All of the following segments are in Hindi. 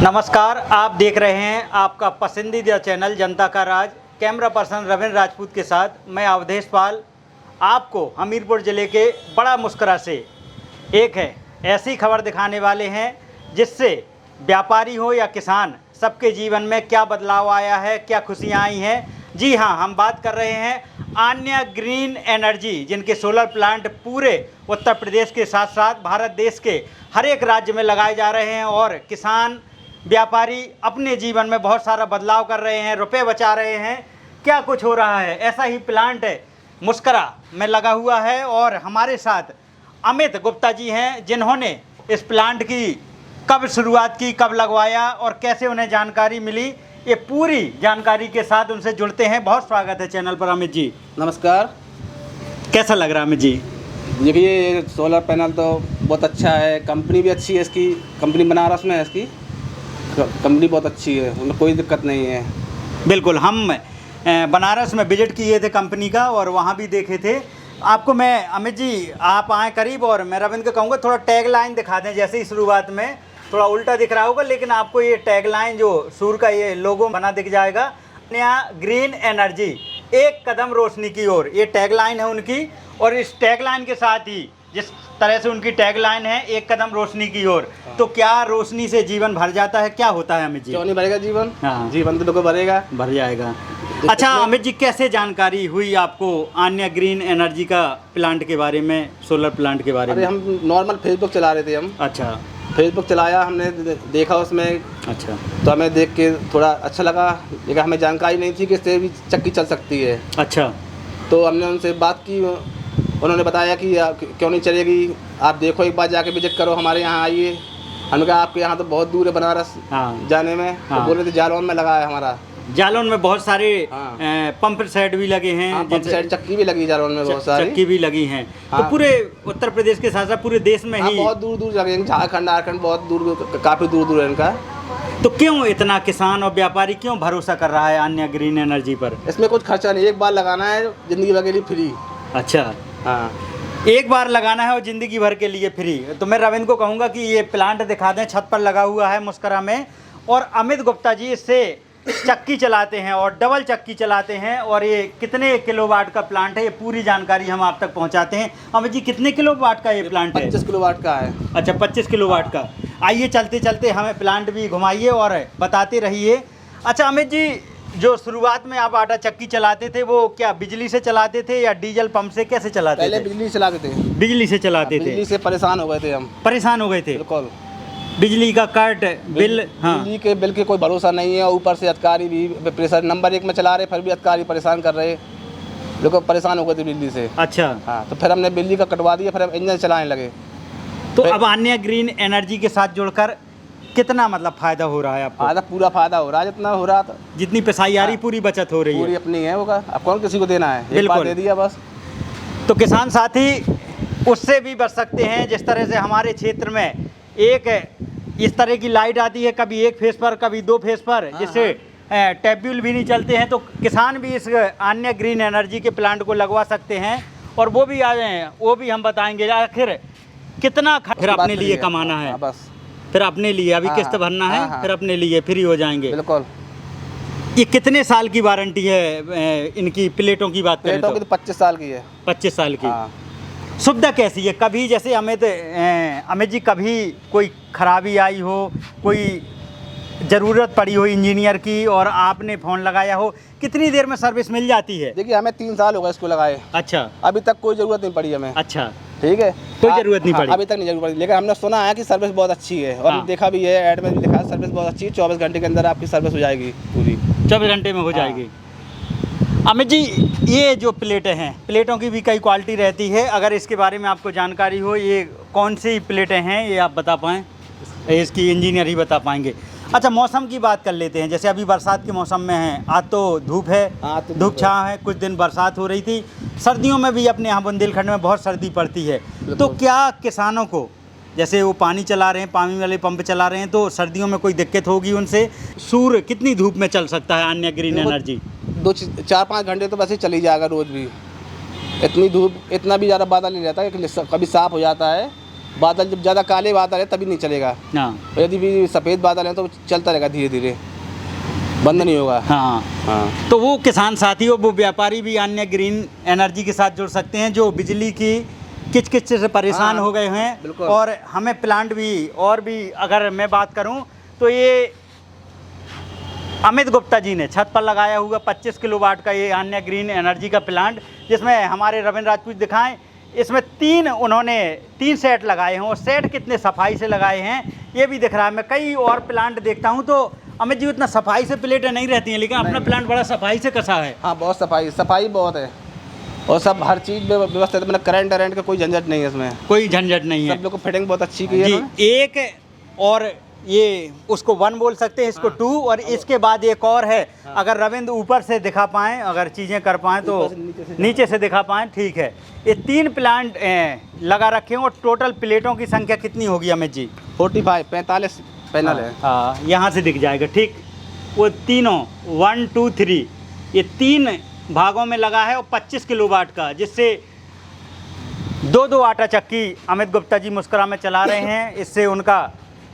नमस्कार, आप देख रहे हैं आपका पसंदीदा चैनल जनता का राज। कैमरा पर्सन रविंद्र राजपूत के साथ मैं अवधेश पाल आपको हमीरपुर ज़िले के बड़ा मुस्करा से एक है ऐसी खबर दिखाने वाले हैं जिससे व्यापारी हो या किसान सबके जीवन में क्या बदलाव आया है, क्या खुशियाँ आई हैं। जी हाँ, हम बात कर रहे हैं आन्या ग्रीन एनर्जी, जिनके सोलर प्लांट पूरे उत्तर प्रदेश के साथ साथ भारत देश के हर एक राज्य में लगाए जा रहे हैं और किसान व्यापारी अपने जीवन में बहुत सारा बदलाव कर रहे हैं, रुपए बचा रहे हैं। क्या कुछ हो रहा है, ऐसा ही प्लांट मुस्करा में लगा हुआ है और हमारे साथ अमित गुप्ता जी हैं, जिन्होंने इस प्लांट की कब शुरुआत की, कब लगवाया और कैसे उन्हें जानकारी मिली, ये पूरी जानकारी के साथ उनसे जुड़ते हैं। बहुत स्वागत है चैनल पर अमित जी। नमस्कार। कैसा लग रहा है अमित जी? देखिए, ये सोलर पैनल तो बहुत अच्छा है, कंपनी भी अच्छी है इसकी, कंपनी बनारस में है इसकी, कंपनी बहुत अच्छी है, उनमें कोई दिक्कत नहीं है। बिल्कुल, हम बनारस में विजिट किए थे कंपनी का और वहाँ भी देखे थे आपको। मैं अमित जी, आप आए करीब और मैं रविंद्र को कहूँगा थोड़ा टैग लाइन दिखा दें। जैसे ही शुरुआत में थोड़ा उल्टा दिख रहा होगा, लेकिन आपको ये टैग लाइन जो सूर्य का ये लोगो बना दिख जाएगा, आन्या ग्रीन एनर्जी, एक कदम रोशनी की ओर, ये टैग लाइन है उनकी। और इस टैग लाइन के साथ ही जिस तरह से उनकी टैग लाइन है, एक कदम रोशनी की ओर, तो क्या रोशनी से जीवन भर जाता है, क्या होता है अमित जी? क्यों नहीं भरेगा जीवन? हाँ, जीवन तो बिल्कुल भरेगा, भर जाएगा। अच्छा अमित जी, कैसे जानकारी हुई आपको आन्या ग्रीन एनर्जी का प्लांट के बारे में, सोलर प्लांट के बारे में? अरे हम नॉर्मल फेसबुक चला रहे थे हम। अच्छा, फेसबुक चलाया, हमने देखा उसमें। अच्छा, तो हमें देख के थोड़ा अच्छा लगा, लेकिन हमें जानकारी नहीं थी कि इससे भी चक्की चल सकती है। अच्छा, तो हमने उनसे बात की, उन्होंने बताया कि क्यों नहीं चलेगी, आप देखो, एक बार जाके विजिट करो, हमारे यहाँ आइए। हमने कहा आपके यहाँ तो बहुत दूर है बनारस जाने में। हाँ। तो बोल रहे थे जालौन में लगा है हमारा। जालौन में बहुत सारे पंप सेट भी लगे हैं। पंप सेट, चक्की भी लगी जालौन में, बहुत सारी चक्की भी लगी हैं। तो पूरे उत्तर प्रदेश के साथ साथ पूरे देश में ही बहुत दूर दूर जगह, झारखंड झारखंड बहुत दूर, काफ़ी दूर दूर है इनका। तो क्यों इतना किसान और व्यापारी क्यों भरोसा कर रहा है आन्या ग्रीन एनर्जी पर? इसमें कुछ खर्चा नहीं, एक बार लगाना है, ज़िंदगी भर के लिए फ्री। अच्छा, हाँ, एक बार लगाना है और ज़िंदगी भर के लिए फ्री। तो मैं रविंद्र को कहूँगा कि ये प्लांट दिखा दें, छत पर लगा हुआ है मुस्करा में। और अमित गुप्ता जी इससे चक्की चलाते हैं और डबल चक्की चलाते हैं। और ये कितने किलोवाट का प्लांट है, ये पूरी जानकारी हम आप तक पहुंचाते हैं। अमित जी, कितने किलोवाट का ये प्लांट है? 25 किलोवाट का है। अच्छा, 25 किलोवाट का। आइए चलते चलते हमें प्लांट भी घुमाइए और बताते रहिए। अच्छा अमित जी, जो शुरुआत में आप आटा चक्की चलाते थे, वो क्या बिजली से चलाते थे या डीजल पंप से, कैसे चलाते थे? पहले बिजली चलाते थे। बिजली से चलाते थे। बिजली से परेशान हो गए थे हम। परेशान हो गए थे? बिल्कुल। बिजली का कट बिल, हाँ, बिजली के बिल के कोई भरोसा नहीं है। ऊपर से अधिकारी भी प्रेशर नंबर 1 में चला रहे, फिर भी अधिकारी परेशान कर रहे, लोग परेशान हो गए थे बिजली से। अच्छा, हाँ, तो फिर हमने बिजली का कटवा दिया, फिर हम इंजन चलाने लगे। तो अब आन्या ग्रीन एनर्जी के साथ जुड़कर कितना मतलब फायदा हो रहा है आपको? आधा पूरा फायदा हो रहा है, जितना हो रहा था, जितनी पैसाई आ रही, पूरी बचत हो रही है। पूरी अपनी है, होगा, अब कौन किसी को देना है, एक बिल्कुल बार दे दिया बस। तो किसान साथी उससे भी बच सकते हैं, जिस तरह से हमारे क्षेत्र में एक इस तरह की लाइट आती है, कभी एक फेस पर, कभी 2 फेस पर, जिससे ट्यूबवेल भी नहीं चलते हैं। तो किसान भी इस आन्या ग्रीन एनर्जी के प्लांट को लगवा सकते हैं और वो भी आ जाए, वो भी हम बताएंगे। आखिर कितना फिर अपने लिए कमाना है, बस फिर अपने लिए अभी किस्त भरना है, फिर अपने लिए फ्री हो जाएंगे। बिल्कुल। ये कितने साल की वारंटी है इनकी प्लेटों की बात करें? प्लेटों की तो 25 साल की है। 25 साल की। हाँ। सुविधा कैसी है? कभी जैसे अमित जी, कभी कोई खराबी आई हो, कोई ज़रूरत पड़ी हो इंजीनियर की और आपने फ़ोन लगाया हो, कितनी देर में सर्विस मिल जाती है? देखिए, हमें 3 साल हो गए इसको लगाए। अच्छा, अभी तक कोई ज़रूरत नहीं पड़ी हमें। अच्छा, ठीक है, कोई ज़रूरत नहीं पड़ी अभी तक नहीं जरूरत पड़ी, लेकिन हमने सुना है कि सर्विस बहुत अच्छी है और देखा भी है, ऐड में भी लिखा है सर्विस बहुत अच्छी है, 24 घंटे के अंदर आपकी सर्विस हो जाएगी पूरी। 24 घंटे में हो जाएगी। अमित जी, ये जो प्लेटें हैं, प्लेटों की भी कई क्वालिटी रहती है, अगर इसके बारे में आपको जानकारी हो, ये कौन सी प्लेटें हैं, ये आप बता पाएँ? इसकी इंजीनियर ही बता पाएंगे। अच्छा, मौसम की बात कर लेते हैं। जैसे अभी बरसात के मौसम में है, आज तो धूप है, धूप छाँव है, कुछ दिन बरसात हो रही थी। सर्दियों में भी अपने यहाँ बुंदेलखंड में बहुत सर्दी पड़ती है। तो क्या किसानों को, जैसे वो पानी चला रहे हैं, पानी वाले पंप चला रहे हैं, तो सर्दियों में कोई दिक्कत होगी उनसे? सूर्य कितनी धूप में चल सकता है आन्या ग्रीन एनर्जी? 2-4-5 घंटे तो वैसे चली जाएगा रोज़ भी। इतनी धूप, इतना भी ज़्यादा बादल नहीं रहता, कभी साफ़ हो जाता है, बादल जब ज़्यादा काले बादल है तभी नहीं चलेगा, हाँ और यदि भी सफ़ेद बादल है तो चलता रहेगा, धीरे धीरे बंद नहीं होगा। हाँ। हाँ तो वो किसान साथियों, वो व्यापारी भी अन्य ग्रीन एनर्जी के साथ जुड़ सकते हैं जो बिजली की किच से परेशान हाँ, हो गए हैं। बिल्कुल। और हमें प्लांट भी और भी अगर मैं बात करूं तो ये अमित गुप्ता जी ने छत पर लगाया हुआ 25 किलोवाट का ये अन्य ग्रीन एनर्जी का प्लांट, जिसमें हमारे रविंद्र राजपूत दिखाएं। इसमें उन्होंने 3 सेट लगाए हैं और सेट कितने सफाई से लगाए हैं ये भी दिख रहा है। मैं कई और प्लांट देखता हूं तो अमित जी उतना सफाई से प्लेटें नहीं रहती हैं, लेकिन अपना प्लांट बड़ा सफाई से कसा है। हाँ, बहुत सफाई बहुत है, और सब हर चीज़ में व्यवस्था है, मतलब करंट का कोई झंझट नहीं है इसमें, कोई झंझट नहीं है। सब लोग को फिटिंग बहुत अच्छी की है जी। इन्होंने। एक और ये उसको 1 बोल सकते हैं, इसको 2, और इसके बाद एक और है। अगर रविंद्र ऊपर से दिखा पाएँ, अगर चीज़ें कर पाएँ तो नीचे से दिखा पाएँ, ठीक है। ये 3 प्लांट लगा रखे हैं और टोटल प्लेटों की संख्या कितनी होगी अमित जी? 45 पैनल है। हाँ, यहाँ से दिख जाएगा, ठीक। वो तीनों 1 2 3 ये 3 भागों में लगा है और 25 किलोवाट का, जिससे 2 आटा चक्की अमित गुप्ता जी मुस्कुरा में चला रहे हैं। इससे उनका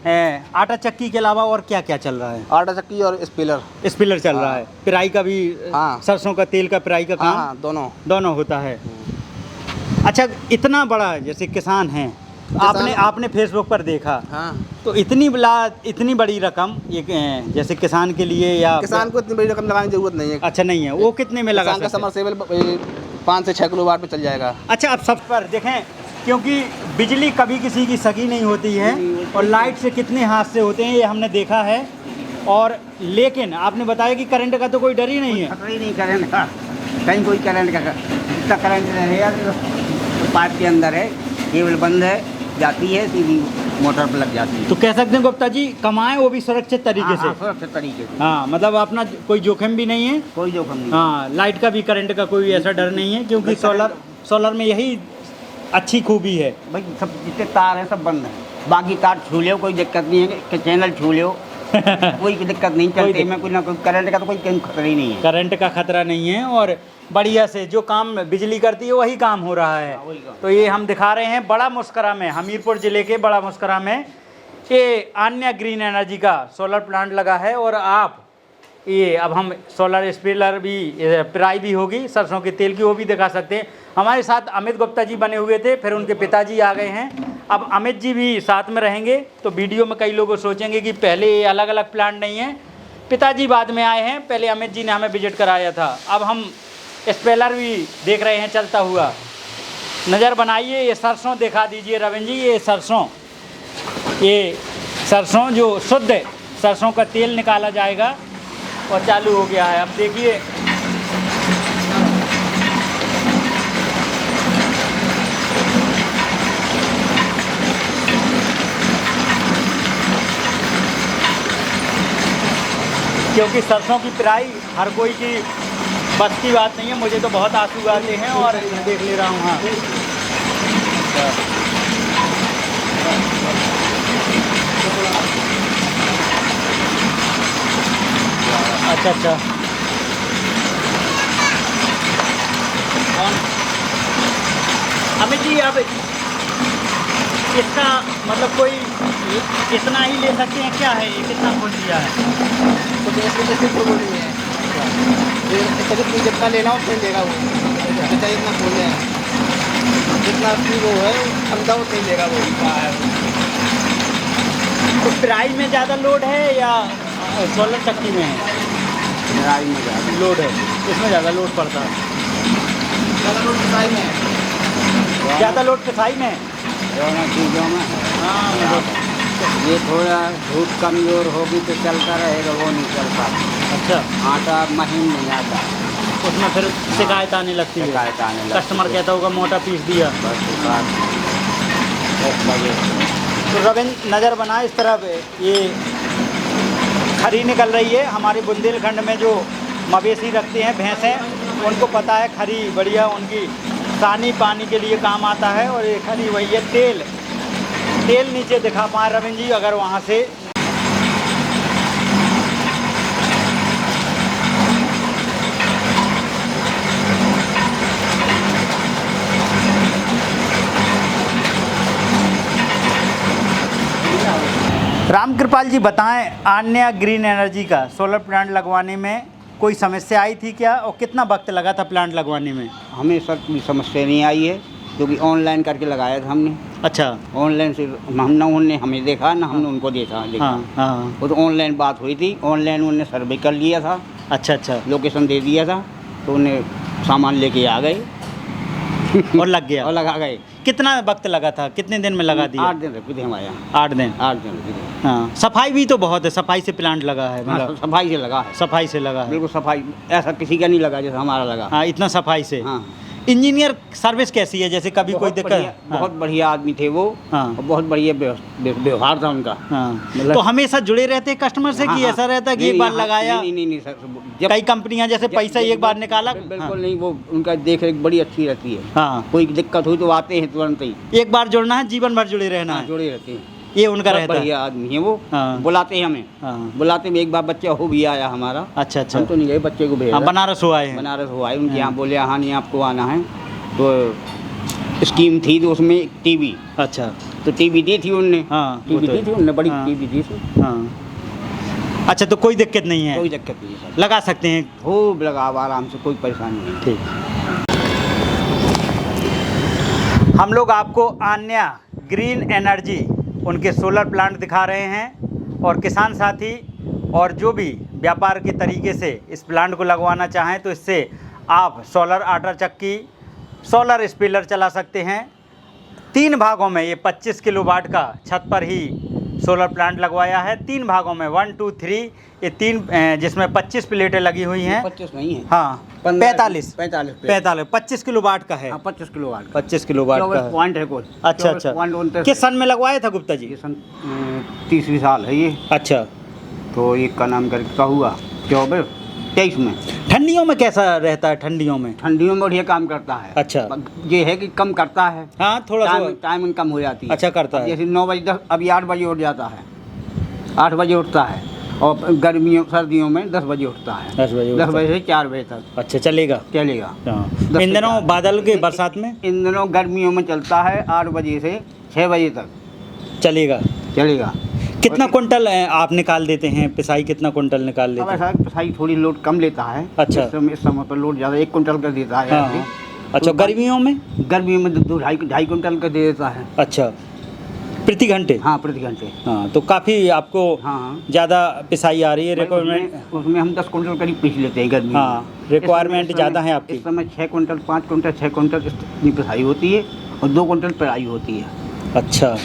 आटा चक्की के अलावा और क्या क्या चल रहा है? आटा चक्की और स्पिलर चल रहा है, पिराई का भी, हाँ। सरसों का तेल का पिराई का काम, हाँ, दोनों होता है। अच्छा, इतना बड़ा जैसे किसान हैं, आपने फेसबुक पर देखा, हाँ, तो इतनी बड़ी रकम ये जैसे किसान के लिए, या किसान को इतनी बड़ी रकम लगाने की जरूरत नहीं है। अच्छा, नहीं है। वो कितने में लगा किसान का सकते हैं? समरसेबल 5 से 6 किलोवाट में चल जाएगा। अच्छा, अब सब पर देखें, क्योंकि बिजली कभी किसी की सगी नहीं होती है और लाइट से कितने हादसे होते हैं ये हमने देखा है। और लेकिन आपने बताया कि करंट का तो कोई डर ही नहीं है। खतरा ही नहीं करंट का, कहीं कोई करंट का, जितना करंट रहेगा तो पाइप के अंदर है, केबल बंद है, जाती है सीधी मोटर पर लग जाती है। तो कह सकते हैं गुप्ता जी, कमाएं वो भी सुरक्षित तरीके से। सुरक्षित तरीके से, हाँ, मतलब अपना कोई जोखिम भी नहीं है। कोई जोखिम नहीं। हाँ, लाइट का भी, करंट का कोई ऐसा डर नहीं है, क्योंकि सोलर में यही अच्छी खूबी है। भाई सब जितने तार हैं सब बंद हैं, बाकी तार छू लो कोई दिक्कत नहीं है, कि चैनल छू लो कोई दिक्कत नहीं, चलते में कोई ना कोई करंट का तो कोई खतरा ही नहीं है। करंट का खतरा नहीं है और बढ़िया से जो काम बिजली करती है वही काम हो रहा है। तो ये हम दिखा रहे हैं बड़ा मुस्कुरा में, हमीरपुर ज़िले के बड़ा मुस्कुरा में ये अन्य ग्रीन एनर्जी का सोलर प्लांट लगा है। और आप ये अब हम सोलर स्पिलर भी, पिराई भी होगी सरसों के तेल की, वो भी दिखा सकते हैं। हमारे साथ अमित गुप्ता जी बने हुए थे, फिर उनके पिताजी आ गए हैं, अब अमित जी भी साथ में रहेंगे। तो वीडियो में कई लोग सोचेंगे कि पहले ये अलग अलग प्लांट नहीं है, पिताजी बाद में आए हैं, पहले अमित जी ने हमें विजिट कराया था। अब हम स्पेलर भी देख रहे हैं चलता हुआ, नज़र बनाइए। ये सरसों दिखा दीजिए रविंद्र जी, ये सरसों जो शुद्ध सरसों का तेल निकाला जाएगा और चालू हो गया है। अब देखिए, क्योंकि सरसों की पिराई हर कोई की बस की बात नहीं है, मुझे तो बहुत आंसू आते हैं और मैं देख ले रहा हूँ। हाँ, अच्छा, अमित जी, अब इसका मतलब कोई इतना ही ले सकते हैं क्या है? ये कितना खोल दिया है? तो जैसे बोली है, जितना लेना उतना लेगा वो, चाहे इतना खोल जाए, जितना वो है क्षमता उतना ही लेगा वो। तो पिराई में ज़्यादा लोड है या सोलर चक्की में है? पिराई में ज़्यादा लोड है, इसमें ज़्यादा लोड पड़ता है। ज़्यादा लोड पिसाई में है, ज़्यादा लोड पिसाई में है। दोनों चीज़ों में है। हाँ, ये थोड़ा धूप कमज़ोर होगी तो चलता रहेगा, वो नहीं चलता। अच्छा, आटा महीन नहीं आता, उसमें फिर शिकायत आने लगती है, शिकायत आने लगती है। कस्टमर कहता होगा मोटा पीस दिया। बस बात इस वजह से। तो रविंद्र नज़र बनाए इस तरफ, ये खरी निकल रही है। हमारे बुंदेलखंड में जो मवेशी रखते हैं, भैंसें, उनको पता है खरी बढ़िया उनकी सानी पानी के लिए काम आता है। और ये खरी वही है, तेल नीचे दिखा पाए रविंद्र जी, अगर वहाँ से रामकृपाल जी बताएं, आन्या ग्रीन एनर्जी का सोलर प्लांट लगवाने में कोई समस्या आई थी क्या, और कितना वक्त लगा था प्लांट लगवाने में? हमें सर कोई समस्या नहीं आई है, क्योंकि ऑनलाइन करके लगाया था हमने। अच्छा। ऑनलाइन से हम ना उन्होंने हमें देखा ना हमने उनको देखा। हाँ हाँ। वो तो ऑनलाइन बात हुई थी, ऑनलाइन उन्होंने सर्वे कर लिया था। अच्छा अच्छा। लोकेशन दे दिया था, तो उन्हें सामान लेके आ गए और लग गया और लगा गए। कितना वक्त लगा था, कितने दिन में लगा दिया? 8 दिन रुके थे हमारे यहाँ। 8 दिन। 8 दिन रुके थे। हाँ, सफाई भी तो बहुत है, सफाई से प्लांट लगा है, हाँ, मतलब सफाई से लगा है, सफाई से लगा है। बिल्कुल सफाई, ऐसा किसी का नहीं लगा जैसा हमारा लगा। हाँ, इतना सफाई से। हाँ। इंजीनियर सर्विस कैसी है, जैसे कभी कोई दिक्कत? हाँ। बहुत बढ़िया आदमी थे वो। हाँ। और बहुत बढ़िया व्यवहार था उनका। हाँ। मतलब- तो हमेशा जुड़े रहते हैं कस्टमर से, हाँ, कि हाँ। ऐसा रहता है कि नहीं, एक बार नहीं, लगाया? नहीं सर, कई कंपनियां जैसे पैसा एक बार निकाला। बिल्कुल नहीं, वो उनका देख रेख बड़ी अच्छी रहती है। हाँ, कोई दिक्कत हुई तो आते हैं तुरंत ही। एक बार जुड़ना है, जीवन भर जुड़े रहना है, जुड़े रहते हैं, ये उनका बहुत रहता है। बढ़िया आदमी है वो। हाँ। बुलाते हैं हमें, हाँ। बुलाते में एक बार बच्चा हो भी आया हमारा। अच्छा अच्छा। हम तो नहीं गए, बच्चे को भेजा। हाँ, बनारस हुआ है। बनारस हुआ है, उनके यहाँ बोले हाँ नहीं आपको आना है, तो स्कीम थी तो उसमें टीवी, अच्छा। तो टीवी दी थी उनने। हाँ, टीवी वो तो दी थी उनने, बड़ी हाँ। टीवी दी थी। हाँ। अच्छा, तो कोई दिक्कत नहीं है, कोई दिक्कत नहीं सर, लगा सकते हैं। खूब लगाओ आराम से, कोई परेशानी नहीं। ठीक। हम लोग आपको आन्या ग्रीन एनर्जी उनके सोलर प्लांट दिखा रहे हैं, और किसान साथी और जो भी व्यापार के तरीके से इस प्लांट को लगवाना चाहें तो इससे आप सोलर आटा चक्की, सोलर स्पिलर चला सकते हैं। 3 भागों में ये 25 किलोवाट का छत पर ही सोलर प्लांट लगवाया है। 3 भागों में 1 2 3, ये 3 जिसमें 25 प्लेटें लगी हुई हैं। 25 नहीं है, हाँ, 45 25 किलोवाट का है। 25 किलो वाट, 25 किलोवाट का है। पॉइंट है कोई। अच्छा अच्छा। किस सन में लगवाया था गुप्ता जी? ये सन 30वीं साल है ये, अच्छा। तो ये का नाम करके का हुआ 23 में। ठंडियों में कैसा रहता है? ठंडियों में? ठंडियों में बढ़िया काम करता है। अच्छा। ये है कि कम करता है, हाँ, थोड़ा सा टाइम कम हो जाती है। अच्छा करता है। जैसे 9 बजे 10, अभी 8 बजे उठ जाता है, 8 बजे उठता है, और गर्मियों सर्दियों में 10 बजे उठता है। 10 बजे 10 बजे से 4 बजे तक अच्छा चलेगा। चलेगा। हाँ। 10 इन से दिनों 4। बादल के बरसात में? इन दिनों गर्मियों में चलता है 8 बजे से 6 बजे तक चलेगा। चलेगा। कितना कुंटल आप निकाल देते हैं? पिसाई कितना कुंटल निकाल अब लेते हैं? ऐसा पिसाई थोड़ी लोड कम लेता है। अच्छा। इस समय पर लोड ज़्यादा 1 कुंटल कर देता है। हाँ, हाँ। अच्छा, गर्मियों में? गर्मियों में 2-2.5 कुंटल का दे देता है। अच्छा, प्रति घंटे? हाँ, प्रति घंटे। हाँ, तो काफ़ी आपको हाँ। ज़्यादा पिसाई आ रही है। रिक्वायरमेंट उसमें हम 10 कुंटल करीब पीस लेते हैं गर्मी में। हाँ, रिक्वायरमेंट ज़्यादा है आपकी। इस समय 6 कुंटल, 5 कुंटल, 6 कुंटल इतनी पिसाई होती है, और 2 कुंटल पेराई होती है। अच्छा।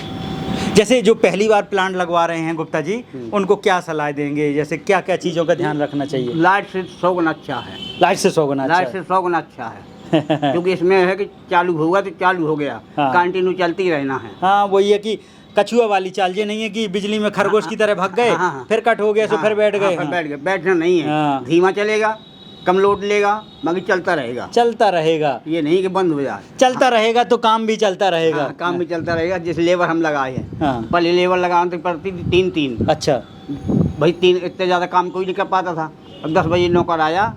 जैसे जो पहली बार प्लांट लगवा रहे हैं गुप्ता जी, उनको क्या सलाह देंगे? जैसे क्या क्या चीज़ों का ध्यान रखना चाहिए? लाइट से 100 गुना अच्छा है। लाइट से 100 गुना? लाइट से 100 गुना अच्छा है। क्योंकि इसमें है कि चालू हुआ तो चालू हो गया, हाँ। कंटिन्यू चलती रहना है। हाँ, वही है कि कछुआ वाली चाल, ये नहीं है कि बिजली में खरगोश की तरह भाग गए, हाँ, हाँ। फिर कट हो गया तो फिर बैठ गए। फिर बैठ गए, बैठना नहीं है। हाँ। धीमा चलेगा, कम लोड लेगा, मगर चलता रहेगा। चलता रहेगा, ये नहीं कि बंद हो जाए। चलता रहेगा तो काम भी चलता रहेगा। हाँ, काम भी चलता रहेगा। जिस लेबर हम लगाए हैं, हाँ। पहले लेबर लगाने तो पड़ती थी 3-3। अच्छा। भाई 3 इतने ज़्यादा काम कोई नहीं कर पाता था। अब 10 बजे नौकर आया,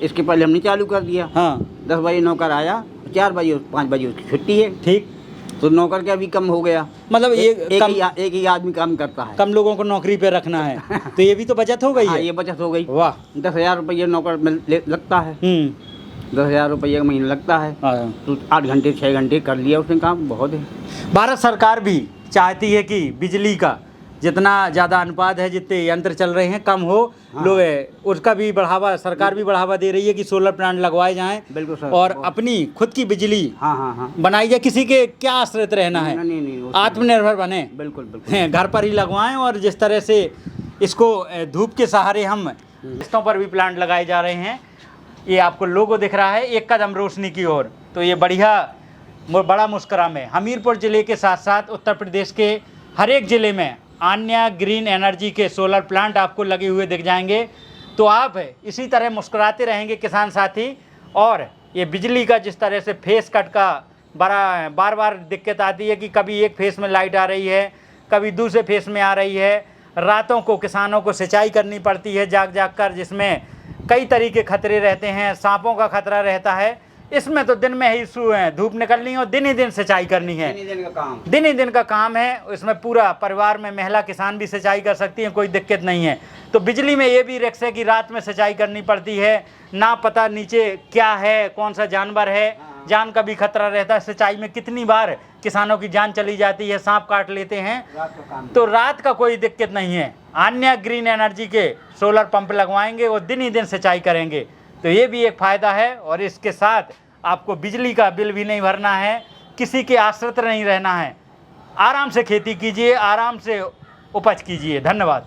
इसके पहले हमने चालू कर दिया। हाँ, 10 बजे नौकर आया, 4 बजे 5 बजे उसकी छुट्टी है, ठीक। तो नौकर का भी कम हो गया। मतलब ये एक ही आदमी काम करता है। कम लोगों को नौकरी पे रखना है, तो ये भी तो बचत हो गई हाँ, है। ये बचत हो गई। वाह। 10,000 रुपये नौकर लगता है। 10,000 रुपये का महीना लगता है, हाँ। तो 8 घंटे 6 घंटे कर लिया उसने काम, बहुत है। भारत सरकार भी चाहती है कि बिजली का जितना ज़्यादा अनुपात है, जितने यंत्र चल रहे हैं कम हो। हाँ। लोग उसका भी बढ़ावा, सरकार भी बढ़ावा दे रही है कि सोलर प्लांट लगवाए जाएं, बिल्कुल सर। और अपनी खुद की बिजली हाँ हाँ हाँ। बनाई जाए। किसी के क्या आश्रित रहना है, नहीं, आत्मनिर्भर बने। बिल्कुल बिल्कुल। घर पर ही लगवाएं, और जिस तरह से इसको धूप के सहारे हम किस्तों पर भी प्लांट लगाए जा रहे हैं। ये आपको लोगो दिख रहा है, एक कदम रोशनी की ओर। तो ये बड़ा मुस्कुरा में हमीरपुर ज़िले के साथ साथ उत्तर प्रदेश के हर एक ज़िले में आन्या ग्रीन एनर्जी के सोलर प्लांट आपको लगे हुए दिख जाएंगे। तो आप इसी तरह मुस्कुराते रहेंगे किसान साथी। और ये बिजली का जिस तरह से फेस कट का बार बार दिक्कत आती है कि कभी एक फेस में लाइट आ रही है, कभी दूसरे फेस में आ रही है। रातों को किसानों को सिंचाई करनी पड़ती है जाग जाग कर, जिसमें कई तरह के खतरे रहते हैं, सांपों का खतरा रहता है। इसमें तो दिन में ही धूप निकलनी है और दिन ही दिन सिंचाई करनी है, दिन का काम, दिन ही दिन का काम है। इसमें पूरा परिवार में महिला किसान भी सिंचाई कर सकती हैं, कोई दिक्कत नहीं है। तो बिजली में ये भी रिस्क है कि रात में सिंचाई करनी पड़ती है, ना पता नीचे क्या है, कौन सा जानवर है, जान का भी खतरा रहता है। सिंचाई में कितनी बार किसानों की जान चली जाती है, सांप काट लेते हैं। रात का काम तो रात का कोई दिक्कत नहीं है। अन्य ग्रीन एनर्जी के सोलर पंप लगवाएंगे और दिन ही दिन सिंचाई करेंगे, तो ये भी एक फ़ायदा है। और इसके साथ आपको बिजली का बिल भी नहीं भरना है, किसी के आश्रित नहीं रहना है। आराम से खेती कीजिए, आराम से उपज कीजिए। धन्यवाद।